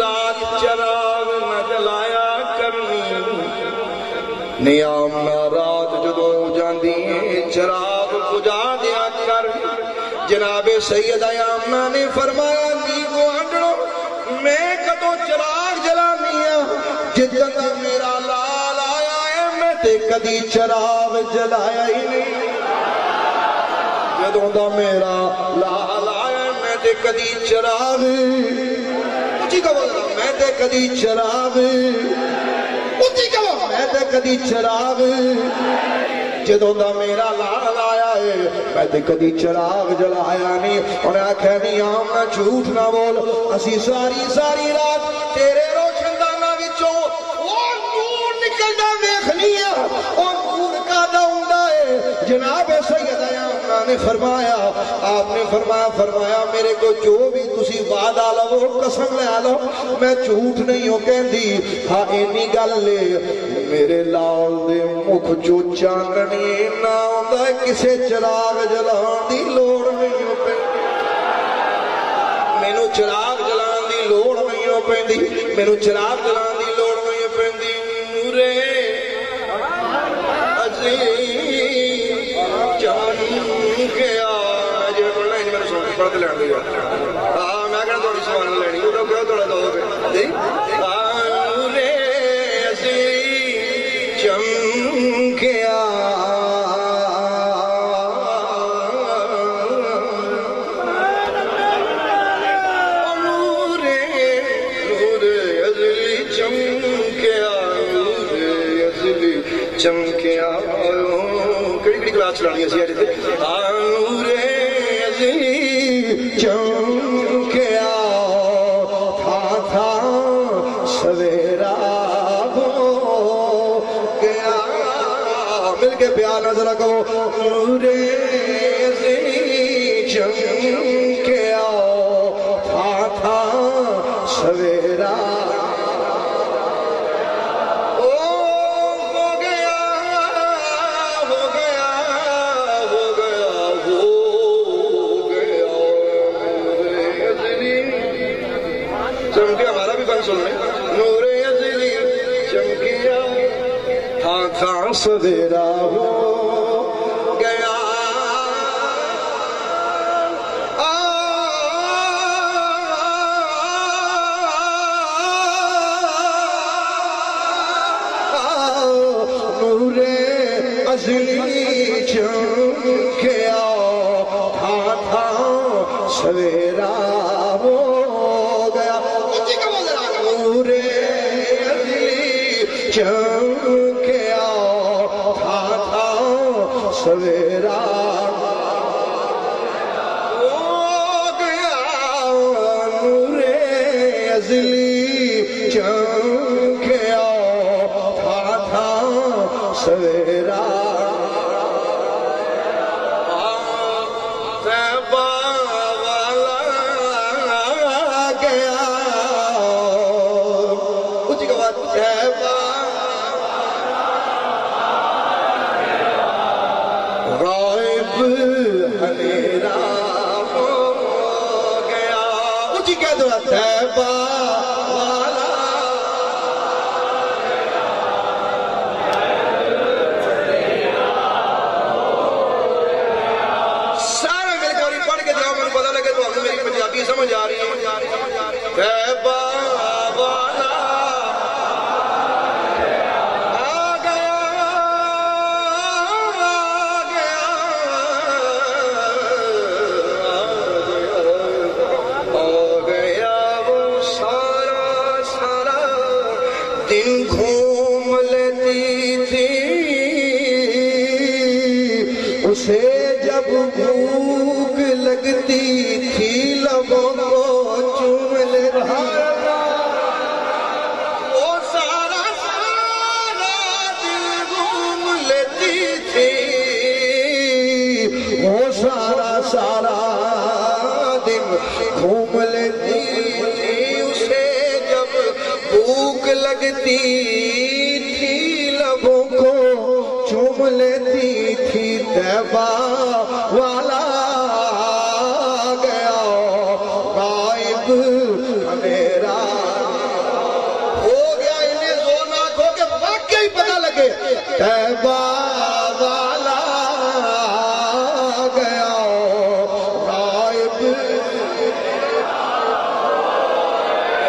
رات چراغ نہ جلایا کرنی نیام نہ رات جدوں جاندی چراغ بجھا دیا کر جناب سیدہ آمنہ نے فرمایا نی کو آنڈڑو میں کدوں چراغ جلانیا جدن دا میرا لال آیا ہے میں تے کدی چراغ جلایا ہی نہیں جدوں دا میرا لال آیا ہے میں تے کدی چراغ اچھی کہو میں تے کدی چراغ اچھی کہو میں تے کدی چراغ جدوں دا میرا لال آیا ہے میں تے کدی چراغ جلایا نہیں انہیں آکھا نہیں آمنا جھوٹ نہ بول اسی ساری رات تیرے روشن دانا وچوں وہ نور نکل دا ویخنیا اور نور کا داؤنڈا ہے جناب سیدہ آمنہ نے فرمایا آپ نے فرمایا میرے کو جو بھی تسی وعدہ لو قسم لے لو میں جھوٹ نہیں ہو کہندی ہاں اینی گل لے میرے لال دے مکھ جو چاندنی نہ ہوندا کسے چراغ جلان دی لوڑ نہیں ہو پیندی مینوں چراغ جلان دی لوڑ نہیں ہو پیندی مینوں چراغ جلان دی لوڑ نہیں ہو پیندی نورے عظیم جان گیا جی بولنا ہے میرے سوچ پڑھ کے لین دیا ہاں میں کہنا تھوڑی سوال لینی وہ تو کہو تھوڑا دو گے جی نورے عظیم چمکیا چمکیا کڑی کڑی کلاس چلانی ہے سیاجے تھے نور عظیم چمکیا تھا سویرا ہو گیا مل کے پیار نظر کہو نور عظیم چمکیا تھا سویرا چمکیا ہمارا بھی بند سن لیں نور عظیم چمکیا تھا سویرا ہو گیا نور عظیم چمکیا تھا سویرا ہو چمکیا تھا سویرا ہو گیا نور عظیم چمکیا تھا سویرا سمجھ آ رہی ہے تیبہ والا آ گیا وہ سارا دن گھوم لیتی تھی اسے جب بھوک لگتی تھی لبوں کو چوم لیتی وہ سارا دن گھوم لیتی تھی وہ سارا دن گھوم لیتی تھی اسے جب بھوک لگتی تھی لبوں کو چوم لیتی تھی تیبہ والا گیا غائب میرا طیبہ والا گیا غائب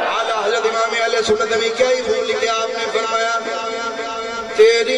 اعلیٰ حضرت امام اہل سنت میں کیا ہی پھول لکھے آپ نے فرمایا تیری